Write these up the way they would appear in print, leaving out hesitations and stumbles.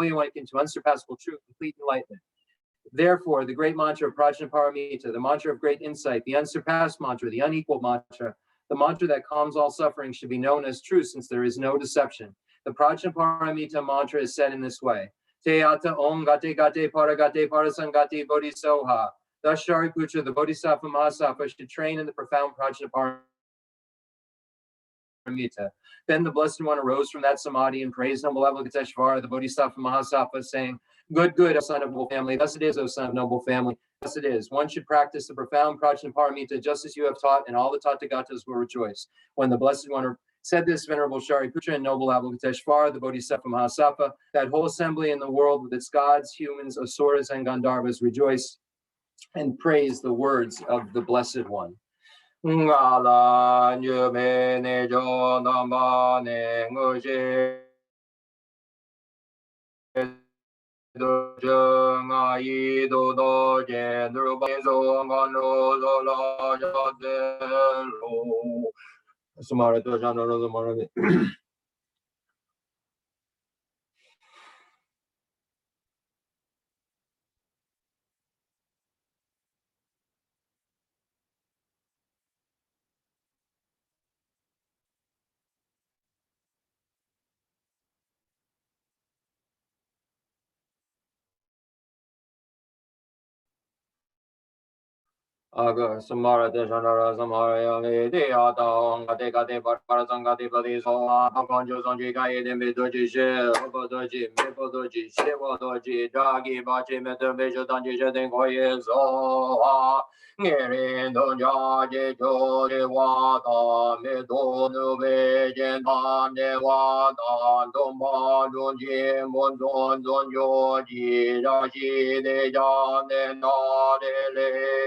awakened to unsurpassable truth, complete enlightenment. Therefore, the great mantra of Prajnaparamita, the mantra of great insight, the unsurpassed mantra, the unequaled mantra, the mantra that calms all suffering should be known as true, since there is no deception. The Prajnaparamita mantra is said in this way. Te ata om gate gate paragate parasangate bodhisoha. Thus Shariputra, the Bodhisattva Mahasattva, should train in the profound Prajnaparamita. Then the Blessed One arose from that samadhi and praised noble Avalokiteshvara, the Bodhisattva Mahasattva, saying, Good, good, O son of noble family. Thus it is, O son of noble family. Thus it is. One should practice the profound Prajnaparamita just as you have taught, and all the Tathagatas will rejoice. When the Blessed One said this, Venerable Shariputra and noble Avalokiteshvara, the Bodhisattva Mahasattva, that whole assembly in the world with its gods, humans, asuras, and Gandharvas rejoice and praise the words of the Blessed One. Aga Samara Deshanara Samara Deata Gate Gate Parasangati Padiso Akonjo Sanji Kai Demidoji She Obodoji Mipodoji Shewodoji Dagi Bachi Metavisha Danji Shetin Koyezo Nirin Donjaji Jodi Wata Mido Nube Jentan De Wata Domba Dunji Mundon Don Yoji Rashi De Jan De Nade Le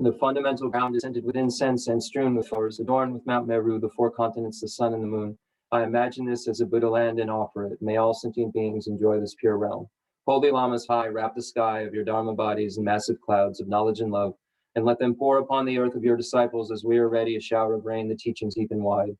The fundamental ground is scented with incense and strewn with flowers, adorned with Mount Meru, the four continents, the sun, and the moon. I imagine this as a Buddha land and offer it. May all sentient beings enjoy this pure realm. Holy Lamas high, wrap the sky of your Dharma bodies in massive clouds of knowledge and love, and let them pour upon the earth of your disciples as we are ready a shower of rain, the teachings deep and wide.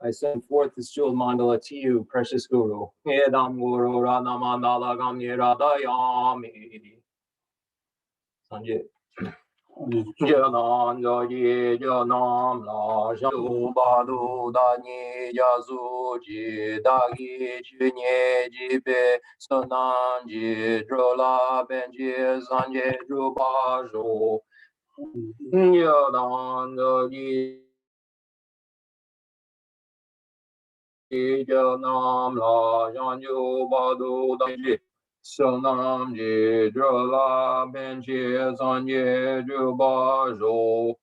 I send forth this jeweled mandala to you, precious Guru. Edam Guru Radha Mandala Gamni Radayami. Sanjay. Jananda Ye Janam La Shu Badu Dani Yazu Ji Dagi Chunye Jibe Sonanji Drola Benji Sanje Drubaju Sonam je drola benche sanye juba ro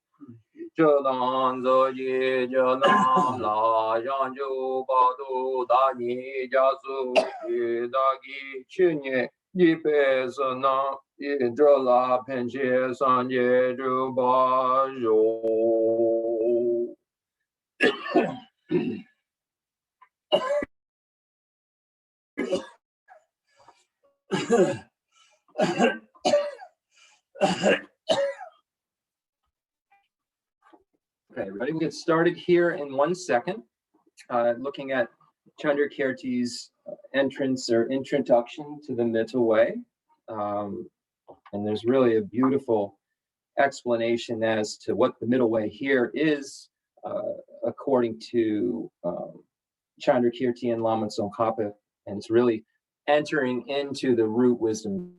Jodan zo ye janam la yang ju ba du da ni ja su ye da gi chunye yi pe sonam ye drola benche sanye juba ro Okay, ready? We'll get started here in 1 second, looking at Chandrakirti's entrance or introduction to the Middle Way. And there's really a beautiful explanation as to what the Middle Way here is, according to Chandrakirti and Lama Tsongkhapa, and it's really entering into the root wisdom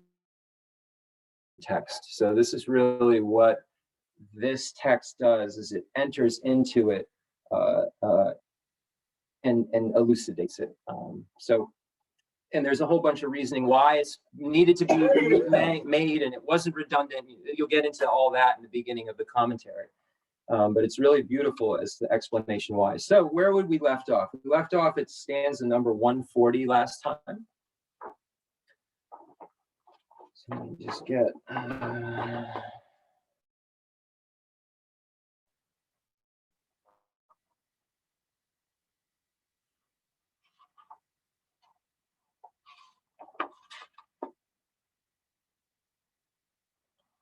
text. So this is really what this text does, is it enters into it and elucidates it. And there's a whole bunch of reasoning why it's needed to be made, and it wasn't redundant. You'll get into all that in the beginning of the commentary. But it's really beautiful as the explanation why. So where would we left off? We left off at stanza number 140 last time. So let me just get...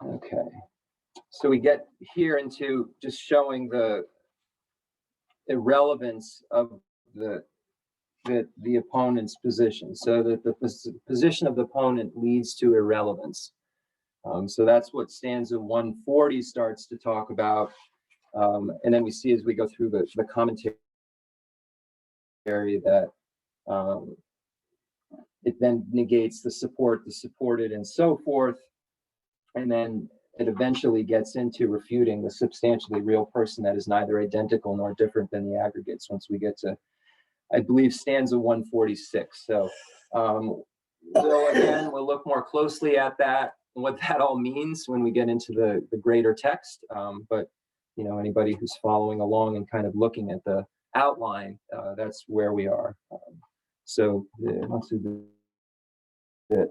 Okay, so we get here into just showing the irrelevance of the opponent's position, so that the position of the opponent leads to irrelevance. So that's what stanza 140 starts to talk about, and then we see as we go through the commentary that it then negates the support, the supported, and so forth. And then it eventually gets into refuting the substantially real person that is neither identical nor different than the aggregates once we get to, I believe, stanza 146. So we'll look more closely at that and what that all means when we get into the greater text. But, you know, anybody who's following along and kind of looking at the outline, that's where we are. So let's do the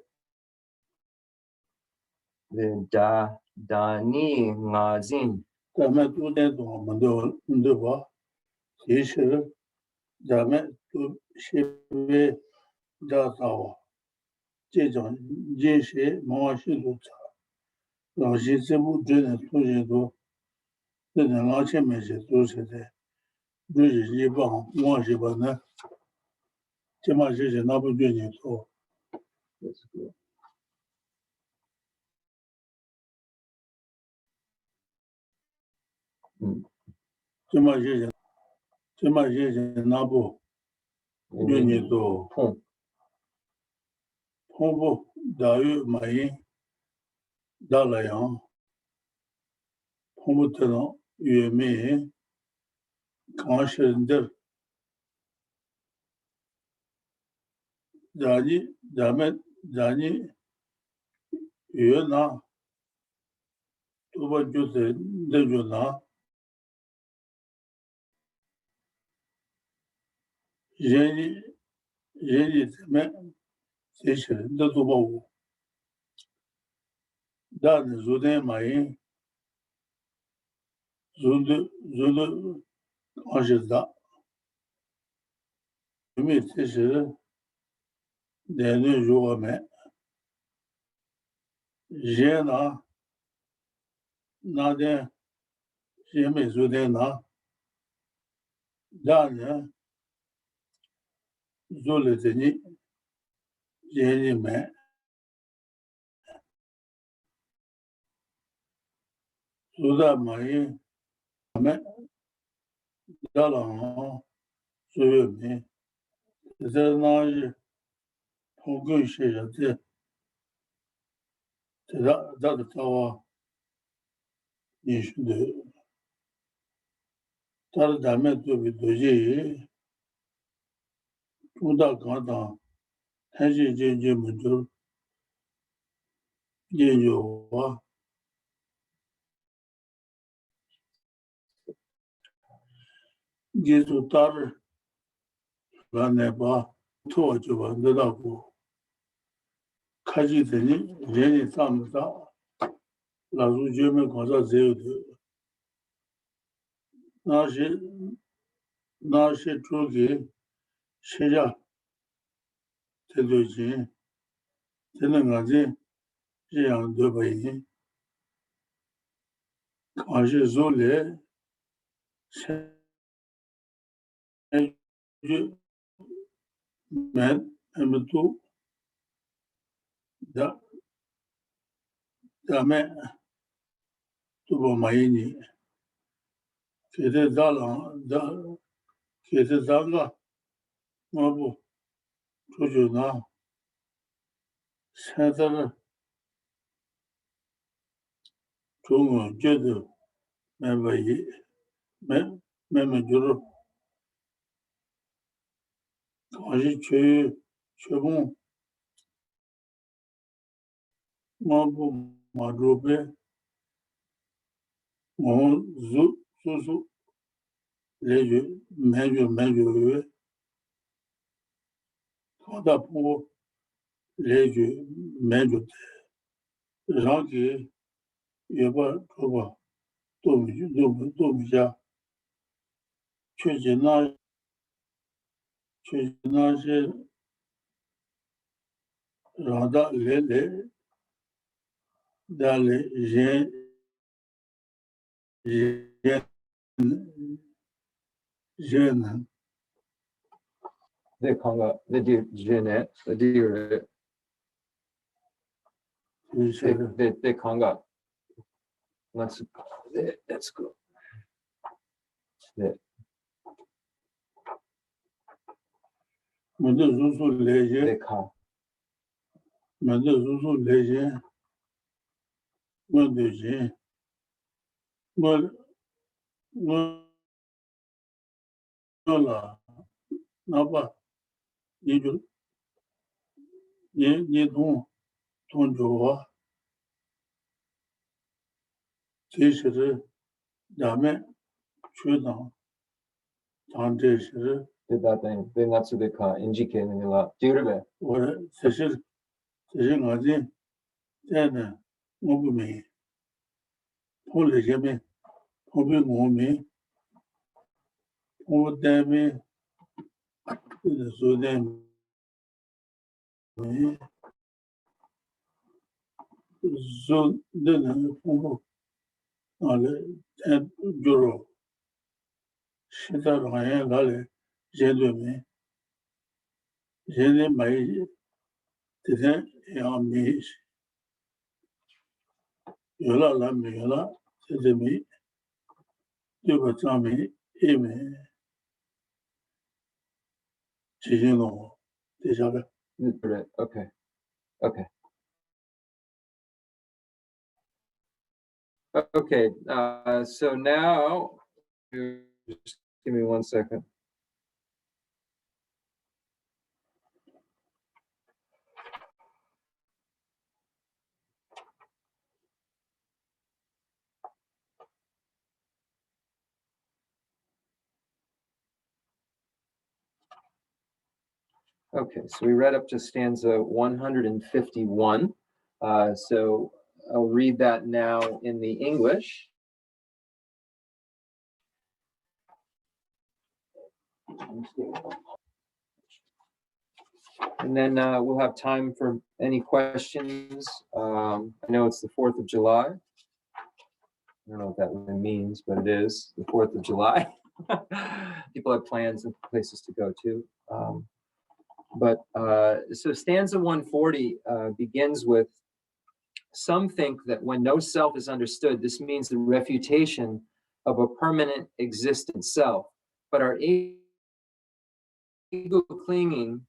da ni nga zin. Dame tu de do mando ba. Geshe dame tu shebe da tawa. 这种认识毛许多差，老师这部真的同学多，那的老前面是都是的，就是一帮我是吧呢，这嘛是那不对你多。这嘛是那不对你多。碰不大约买大来阳，碰不得到月面看身的，咱们越南多半就是那越南人咱们这些人都做不好，但是昨天买做的看是的，因为这是年龄如何买，人呢那天人没昨天拿，但是做了这里人买。 Sudah mai, kami dalam suyu ni, sebenarnya punggung sejati tidak tahu 인슈데 다른 다음에 또 도지 우다 가다 해지 이제 먼저 예요와 예수 따르 라네 봐 토어져 반다고 가지 되니 레니 삼다 라주 제메 거자 제우드 나시 쪽이 시작 되듯이 되는 거지 그냥 되버이 가시 졸래 맨 아무도 다 다음에 또 많이 그때 달랑 다 그때 달라 뭐 조조나 세상 좋은 제도 매바이 매매주로 다시 최봉 뭐 마로베 뭐 수수 레주 매주 하다 보고 레주 매주 저기 여봐 그거 또 미자 최진아시 라다 레레 달레 제는 The Conga, the Jeanette, the deer, the Conga. That's good. 먼저 수수 레제 The Ka. 먼저 수수 레제 뭐되지 뭐라 나봐 니도 니도 돈 줘와 제시를 다음에 주당 단대시를 Did that thing. Then that's what they call NGK and a lot. Dear, 올해 사실 어디 때는 몸이 폴리게미 몸이 때문에 소된 소되는 공부 알에 주로 시다라에 갈에 제도에 제네 많이 되게 야미 열라라미라 제데미 되버참이 에메 지진노 대자가 okay. Okay. Okay. So now, just give me 1 second. Okay, so we read up to stanza 151. So I'll read that now in the English. And then we'll have time for any questions. I know it's the 4th of July. I don't know what that really means, but it is the 4th of July. People have plans and places to go to. So stanza 140 begins with, some think that when no self is understood, this means the refutation of a permanent existent self. But our ego clinging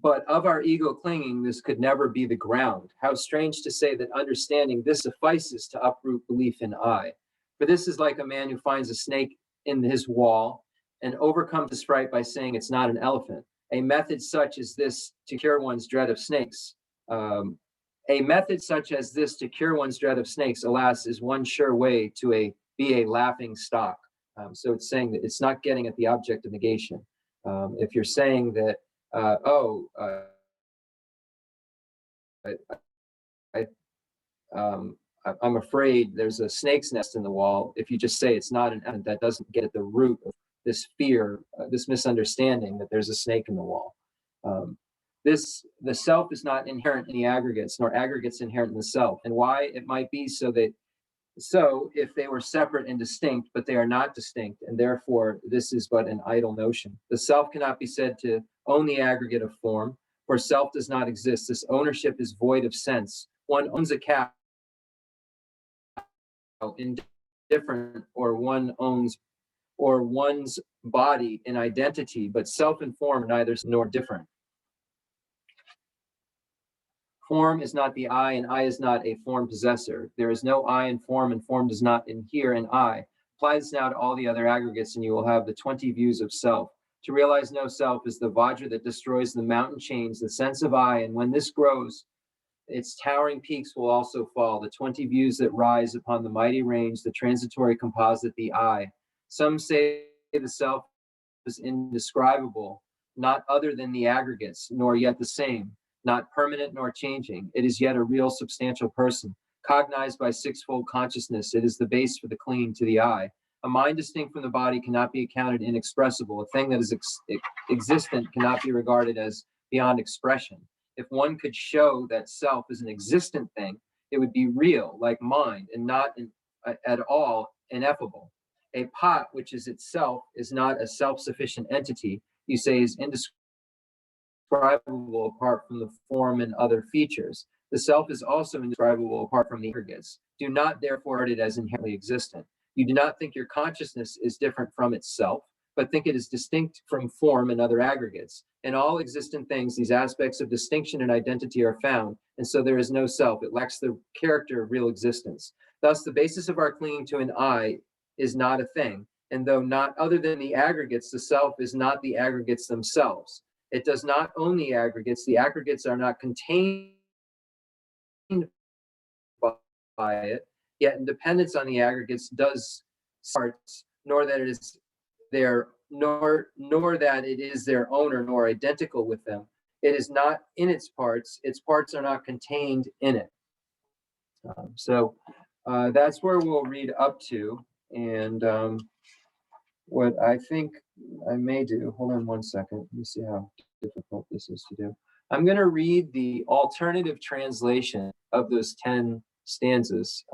But of our ego clinging, this could never be the ground. How strange to say that understanding this suffices to uproot belief in I. For this is like a man who finds a snake in his wall and overcomes his fright by saying it's not an elephant. A method such as this to cure one's dread of snakes. A method such as this to cure one's dread of snakes, alas, is one sure way to be a laughing stock. So it's saying that it's not getting at the object of negation. If you're saying that, I'm afraid there's a snake's nest in the wall. If you just say it's not an elephant, that doesn't get at the root of this fear, this misunderstanding that there's a snake in the wall. The self is not inherent in the aggregates, nor aggregates inherent in the self. And why? It might be so if they were separate and distinct, but they are not distinct, and therefore this is but an idle notion. The self cannot be said to own the aggregate of form, for self does not exist. This ownership is void of sense. One owns a cow indifferent, or one owns or one's body in identity, but self and form are neither nor different. Form is not the I, and I is not a form possessor. There is no I in form, and form does not inhere in I. Apply this now to all the other aggregates, and you will have the 20 views of self. To realize no self is the Vajra that destroys the mountain chains, the sense of I, and when this grows, its towering peaks will also fall, the 20 views that rise upon the mighty range, the transitory composite, the I. Some say the self is indescribable, not other than the aggregates, nor yet the same, not permanent nor changing. It is yet a real substantial person, cognized by sixfold consciousness. It is the base for the clinging to the I. A mind distinct from the body cannot be accounted inexpressible. A thing that is existent cannot be regarded as beyond expression. If one could show that self is an existent thing, it would be real, like mind, and not at all ineffable. A pot, which is itself, is not a self-sufficient entity, you say is indescribable apart from the form and other features. The self is also indescribable apart from the aggregates. Do not therefore regard it as inherently existent. You do not think your consciousness is different from itself, but think it is distinct from form and other aggregates. In all existent things, these aspects of distinction and identity are found, and so there is no self. It lacks the character of real existence. Thus, the basis of our clinging to an I is not a thing, and though not other than the aggregates, the self is not the aggregates themselves. It does not own the aggregates. The aggregates are not contained by it, yet in dependence on the aggregates does parts, nor that it is their nor that it is their owner, nor identical with them. It is not in its parts are not contained in it. So that's where we'll read up to. And what I think I may do, hold on one second, let me see how difficult this is to do. I'm going to read the alternative translation of those 10 stanzas.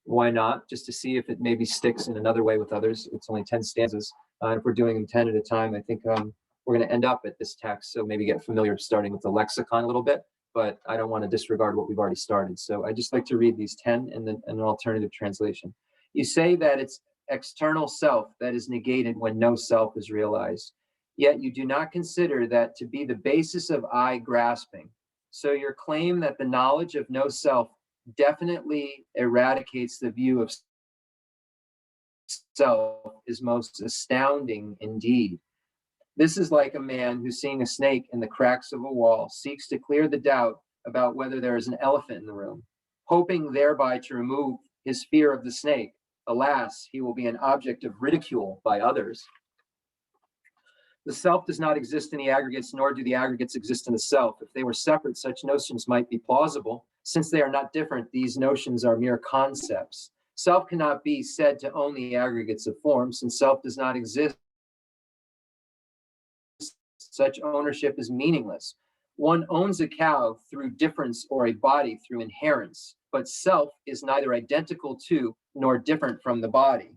Why not? Just to see if it maybe sticks in another way with others. It's only 10 stanzas. If we're doing them 10 at a time, I think we're going to end up at this text. So maybe get familiar starting with the lexicon a little bit, but I don't want to disregard what we've already started. So I just like to read these 10 and then an alternative translation. You say that it's external self that is negated when no self is realized. Yet you do not consider that to be the basis of I grasping. So your claim that the knowledge of no self definitely eradicates the view of self is most astounding indeed. This is like a man who, seeing a snake in the cracks of a wall, seeks to clear the doubt about whether there is an elephant in the room, hoping thereby to remove his fear of the snake. Alas, he will be an object of ridicule by others. The self does not exist in the aggregates, nor do the aggregates exist in the self. If they were separate, such notions might be plausible. Since they are not different, these notions are mere concepts. Self cannot be said to own the aggregates of form, since self does not exist. Such ownership is meaningless. One owns a cow through difference or a body through inherence, but self is neither identical to nor different from the body.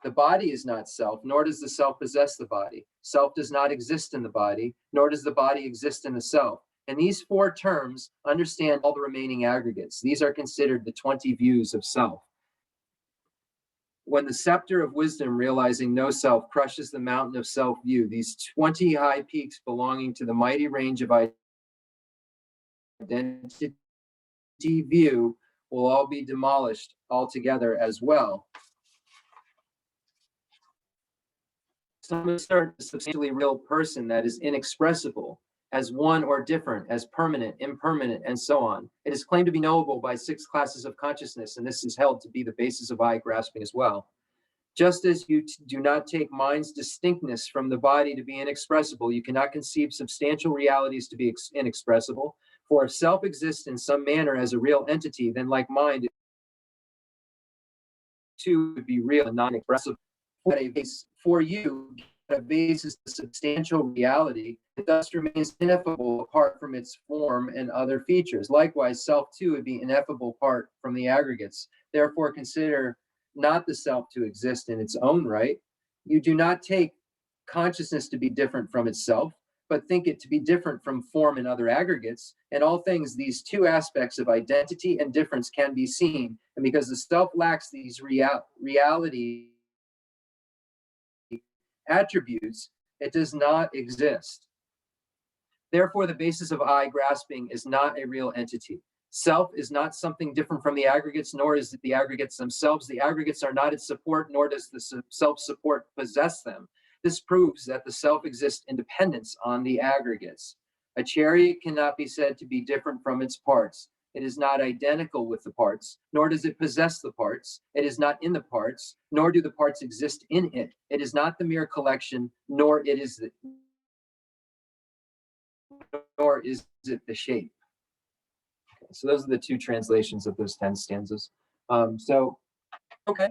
The body is not self, nor does the self possess the body. Self does not exist in the body, nor does the body exist in the self. And these four terms understand all the remaining aggregates. These are considered the 20 views of self. when the scepter of wisdom, realizing no self, crushes the mountain of self-view, these 20 high peaks belonging to the mighty range of identity view will all be demolished altogether as well. Some assert a substantially real person that is inexpressible, as one or different, as permanent, impermanent, and so on. It is claimed to be knowable by 6 classes of consciousness, and this is held to be the basis of eye grasping as well. Just as you do not take mind's distinctness from the body to be inexpressible, you cannot conceive substantial realities to be inexpressible. For if self exists in some manner as a real entity, then like mind, it too would be real and not inexpressible. For you, a base is the substantial reality. It thus remains ineffable apart from its form and other features. Likewise, self too would be ineffable apart from the aggregates. Therefore, consider not the self to exist in its own right. You do not take consciousness to be different from itself, but think it to be different from form and other aggregates. In all things, these 2 aspects of identity and difference can be seen. And because the self lacks these reality attributes, it does not exist. Therefore, the basis of I grasping is not a real entity. Self is not something different from the aggregates, nor is it the aggregates themselves. The aggregates are not its support, nor does the self-support possess them. This proves that the self exists in dependence on the aggregates. A chariot cannot be said to be different from its parts. It is not identical with the parts, nor does it possess the parts. It is not in the parts, nor do the parts exist in it. It is not the mere collection, nor is it the shape. Okay, so those are the 2 translations of those 10 stanzas. Okay.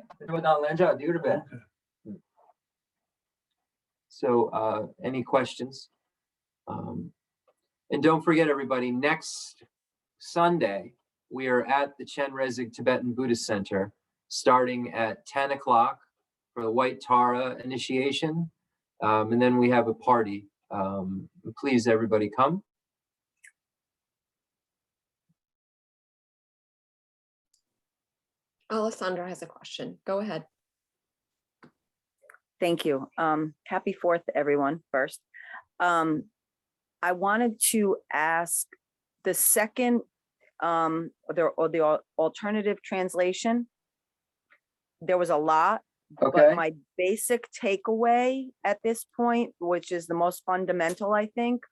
So any questions? And don't forget, everybody, next Sunday, we are at the Chenrezig Tibetan Buddhist Center, starting at 10 o'clock for the White Tara initiation. And then we have a party. Please, everybody, come. Alessandra has a question. Go ahead. Thank you. Happy 4th, everyone, first. I wanted to ask the second, the alternative translation. There was a lot, Okay. but my basic takeaway at this point, which is the most fundamental, I think,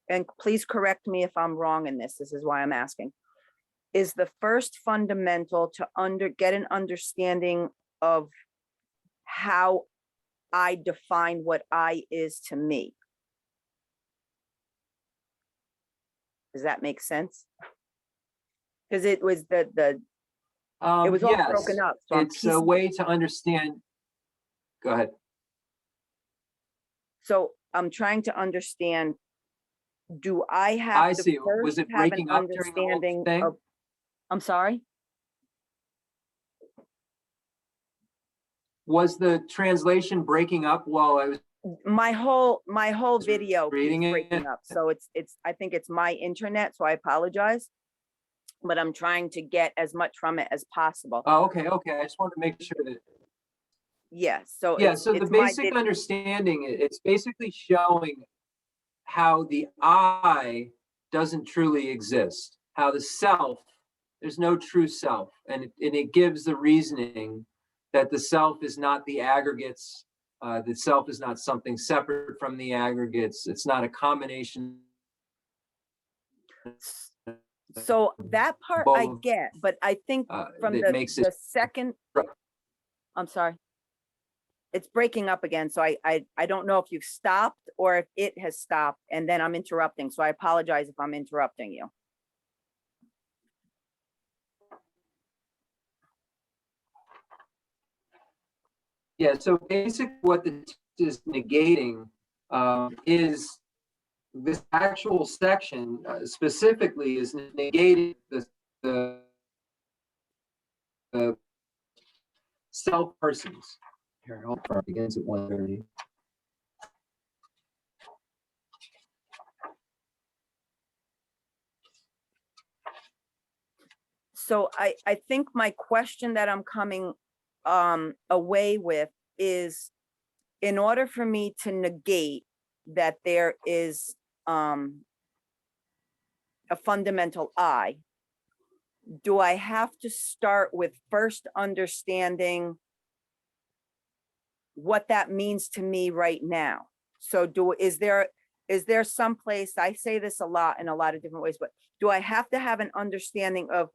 and please correct me if I'm wrong in this, this is why I'm asking, is the first fundamental to get an understanding of how I define what I is to me. Does that make sense? Because it was it was all yes, broken up. So it's a way to understand. Go ahead. So I'm trying to understand, do I have I to see. first Was it have an breaking up during the whole understanding thing? of, I'm sorry? Was the translation breaking up while I was My whole video reading keeps it? breaking up. So I think it's my internet, so I apologize. But I'm trying to get as much from it as possible. Oh, okay. I just wanted to make sure that. Yes. So Yeah. So the basic understanding, it's basically showing how the I doesn't truly exist. How the self, there's no true self, and it gives the reasoning that the self is not the aggregates. The self is not something separate from the aggregates. It's not a combination. So that part I both, get, but I think from the second, I'm sorry, it's breaking up again. So I don't know if you've stopped or if it has stopped, and then I'm interrupting. So I apologize if I'm interrupting you. Yeah, so basically what the text is negating is this actual section specifically is negating the self persons. Here, hold on, it begins at 1:30. So I think my question that I'm coming away with is, in order for me to negate that there is a fundamental I, do I have to start with first understanding what that means to me right now? So is there some place, I say this a lot in a lot of different ways, but do I have to have an understanding of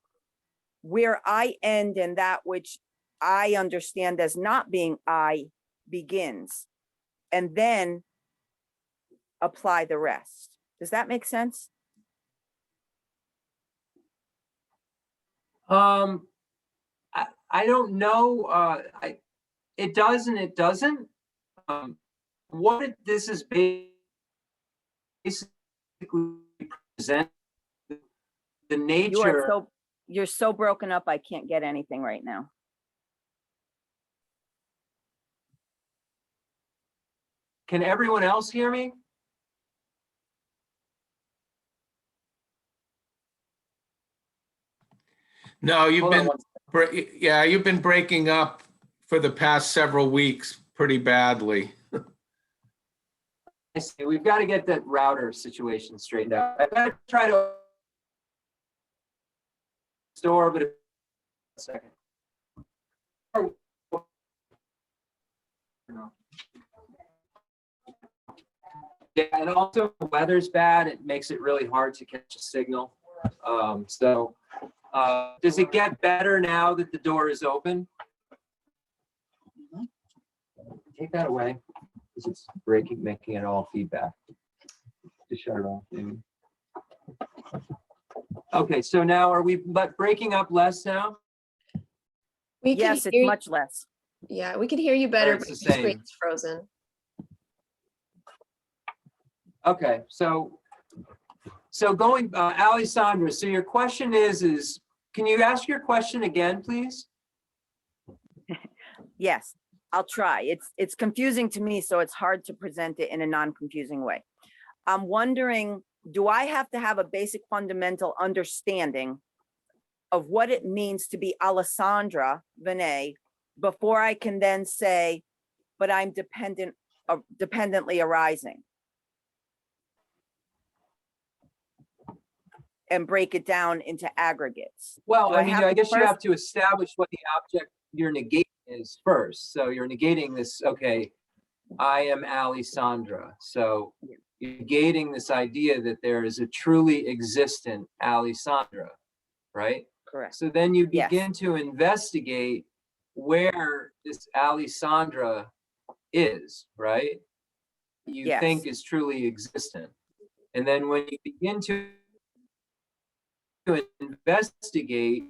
where I end and that which I understand as not being I begins, and then apply the rest? Does that make sense? I don't know. It does and it doesn't. This is basically present the nature. You're so broken up, I can't get anything right now. Can everyone else hear me? No, you've Hold on been, one yeah, you've been breaking up for the past several weeks pretty badly. I see. We've got to get that router situation straightened out. I better try to store, but a second. Yeah, and also the weather's bad. It makes it really hard to catch a signal. Does it get better now that the door is open? Take that away, because it's breaking, making it all feedback. Just shut it off, maybe. Okay, so now are we breaking up less now? We can Yes, it's hear you- much less. Yeah, we can hear you better, it's but the your same. screen's frozen. Okay, so going, Alessandra, so your question is, can you ask your question again, please? Yes, I'll try. It's confusing to me, so it's hard to present it in a non-confusing way. I'm wondering, do I have to have a basic fundamental understanding of what it means to be Alessandra Vinay before I can then say, but I'm dependently arising? And break it down into aggregates. Well, Do I mean, have I to guess you first- have to establish what the object you're negating is first. So you're negating this, okay, I am Alessandra. So you're negating this idea that there is a truly existent Alessandra, right? Correct. So then you Yes. begin to investigate where this Alessandra is, right? You Yes. think is truly existent. And then when you begin to investigate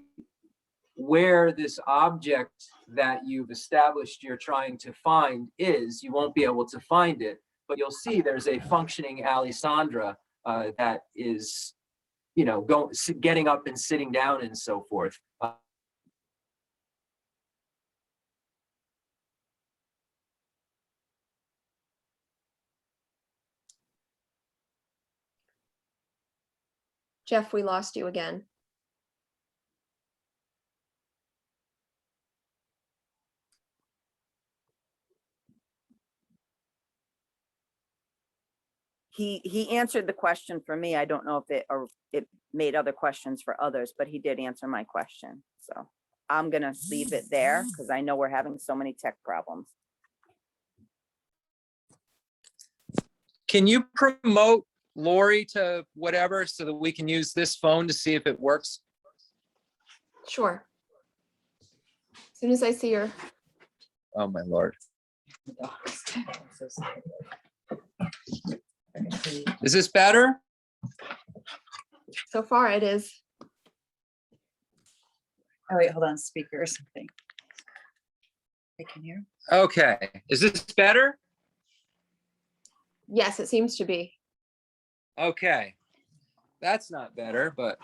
where this object that you've established you're trying to find is, you won't be able to find it, but you'll see there's a functioning Alessandra that is, you know, getting up and sitting down and so forth. Jeff, we lost you again. He answered the question for me. I don't know if it made other questions for others, but he did answer my question. So I'm gonna leave it there because I know we're having so many tech problems. Can you promote Lori to whatever so that we can use this phone to see if it works? Sure. As soon as I see her. Oh, my Lord. Is this better? So far it is. Oh, wait, hold on, speaker or something. I can hear. Okay. Is this better? Yes, it seems to be. Okay. That's not better, but.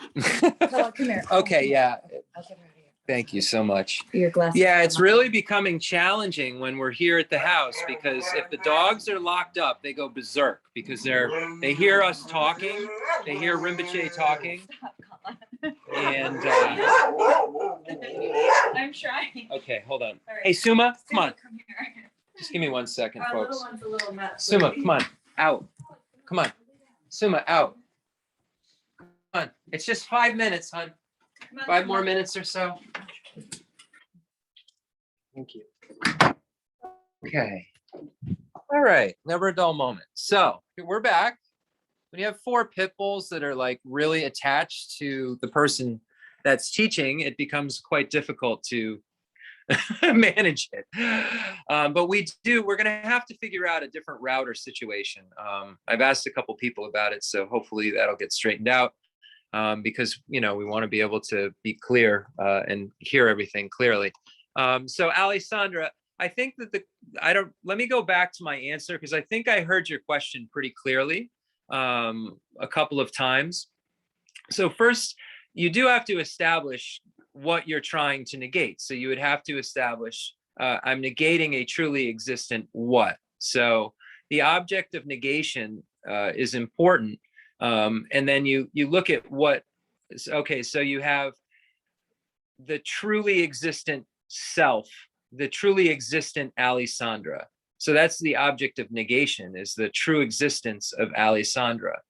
Come here. Okay, yeah. I'll get her out of here. Thank you so much. Your glasses. Yeah, it's really becoming challenging when we're here at the house because if the dogs are locked up, they go berserk because they hear us talking, they hear Rinpoche talking, And I'm trying. okay, hold on. All right. Hey, Suma, come on. Come here. Just give me 1 second, Our folks. little one's a little nuts. Suma, come on, out. Come on. Suma, out. Come on. It's just 5 minutes, hon. 5 more minutes or so. Thank you. Okay. All right. Never a dull moment. So we're back. When you have 4 pit bulls that are like really attached to the person that's teaching, it becomes quite difficult to manage it. But we're going to have to figure out a different route or situation. I've asked a couple people about it, so hopefully that'll get straightened out. Because, we want to be able to be clear and hear everything clearly. So Alessandra, I think that let me go back to my answer, because I think I heard your question pretty clearly a couple of times. So first, you do have to establish what you're trying to negate. So you would have to establish, I'm negating a truly existent what. So the object of negation is important. And then you look at what, okay, so you have the truly existent self, the truly existent Alessandra. So that's the object of negation, is the true existence of Alessandra.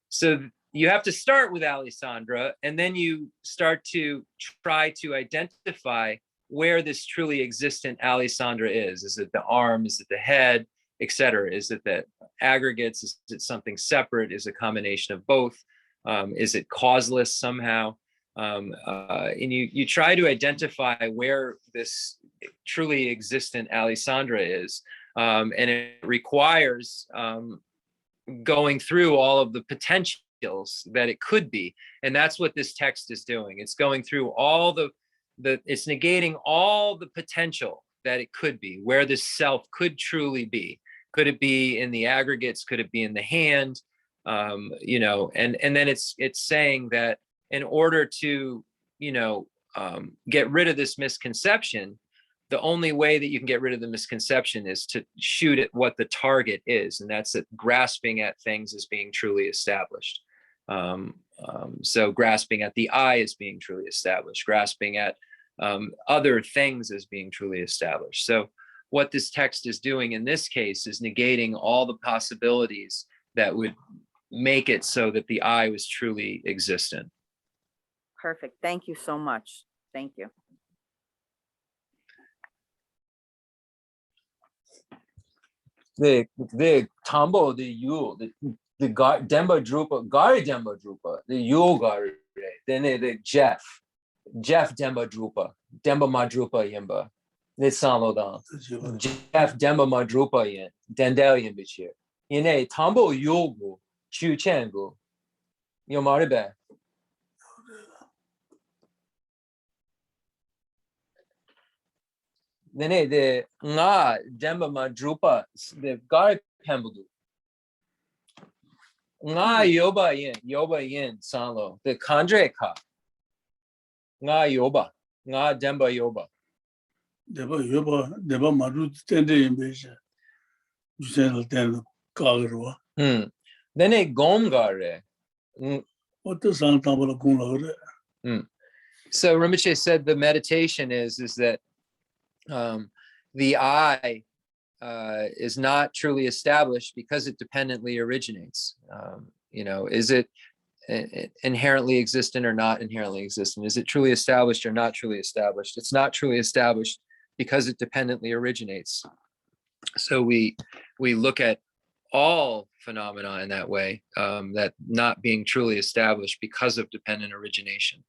So you have to start with Alessandra, and then you start to try to identify where this truly existent Alessandra is. Is it the arm? Is it the head? Etc. Is it the aggregates? Is it something separate? Is it a combination of both? Is it causeless somehow? And you try to identify where this truly existent Alessandra is. And it requires going through all of the potentials that it could be. And that's what this text is doing. It's going through all it's negating all the potential that it could be, where this self could truly be. Could it be in the aggregates? Could it be in the hand? And then it's saying that in order to, get rid of this misconception, the only way that you can get rid of the misconception is to shoot at what the target is, and that's at grasping at things as being truly established. So grasping at the I as being truly established, grasping at other things as being truly established. So what this text is doing in this case is negating all the possibilities that would make it so that the I was truly existent. Perfect. Thank you so much. Thank you. The Tambo, the Yule, the Demba Drupa, Gari Demba Drupa, the Yule Gari, then the Jeff Demba Drupa, Demba Madrupa Yimba, the Salodan, Jeff Demba Madrupa Yin, Dendalian Bichir, Yine Tambo Yulgu, Chu Chengu, Yomaribe. Then the Nga Demba Madrupa, the Gari Pembudu. Nga Yoba Yin Salo, the Kandre Ka. Nga Yoba, Nga Demba Yoba. Deba Maru Tende in Besha. You said then Kagarwa. Then a Gomgare. What the San Tabala Gula? So Rinpoche said the meditation is that the I is not truly established because it dependently originates. Is it inherently existent or not inherently existent? Is it truly established or not truly established? It's not truly established because it dependently originates. So we look at all phenomena in that way, that not being truly established because of dependent origination.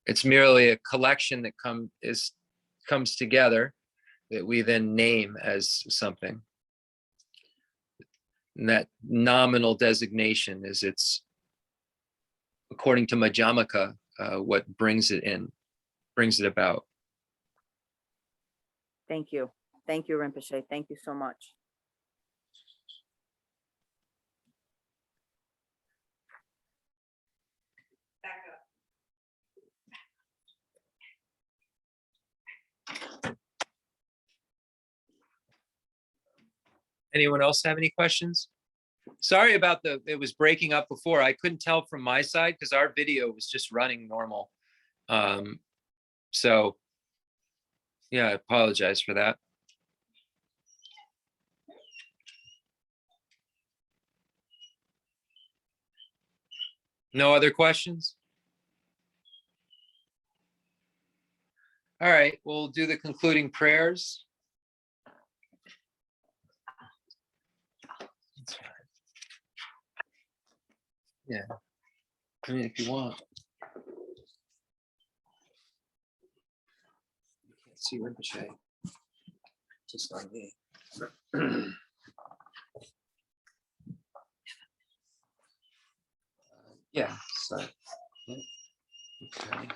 It's merely a collection that comes together that we then name as something. And that nominal designation is according to Madhyamaka, what brings it about. Thank you. Thank you, Rinpoche. Thank you so much. Anyone else have any questions? Sorry about it was breaking up before. I couldn't tell from my side because our video was just running normal. So yeah, I apologize for that. No other questions? All right, we'll do the concluding prayers. Yeah, I mean, if you want. You can't see Rinpoche, just on me. Yeah, so, yeah, okay.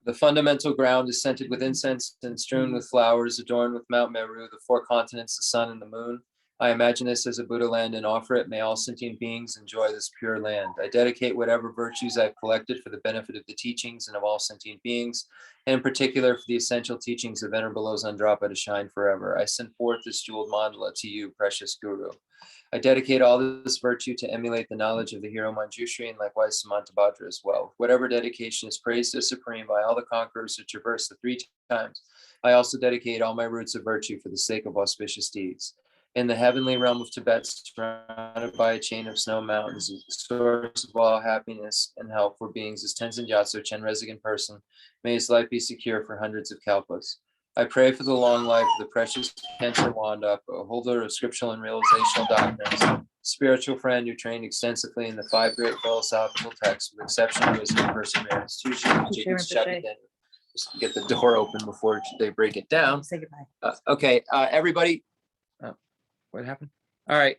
The fundamental ground is scented with incense and strewn with flowers, adorned with Mount Meru, the four continents, the sun and the moon. I imagine this as a Buddha land and offer it. May all sentient beings enjoy this pure land. I dedicate whatever virtues I've collected for the benefit of the teachings and of all sentient beings, and in particular for the essential teachings of Venerable Losang to shine forever. I send forth this jeweled mandala to you, precious Guru. I dedicate all this virtue to emulate the knowledge of the hero Manjushri and likewise Samantabhadra as well. Whatever dedication is praised as supreme by all the conquerors who traverse the 3 times, I also dedicate all my roots of virtue for the sake of auspicious deeds. In the heavenly realm of Tibet, surrounded by a chain of snow mountains, the source of all happiness and health for beings is Tenzin Gyatso Chenrezig in person. May his life be secure for hundreds of kalpas. I pray for the long life of the precious Khensur Rinpoche, a holder of scriptural and realizational doctrines, spiritual friend who trained extensively in the 5 great philosophical texts with exceptional wisdom and perseverance. Just get the door open before they break it down. Say goodbye. Okay, everybody. What happened? All right.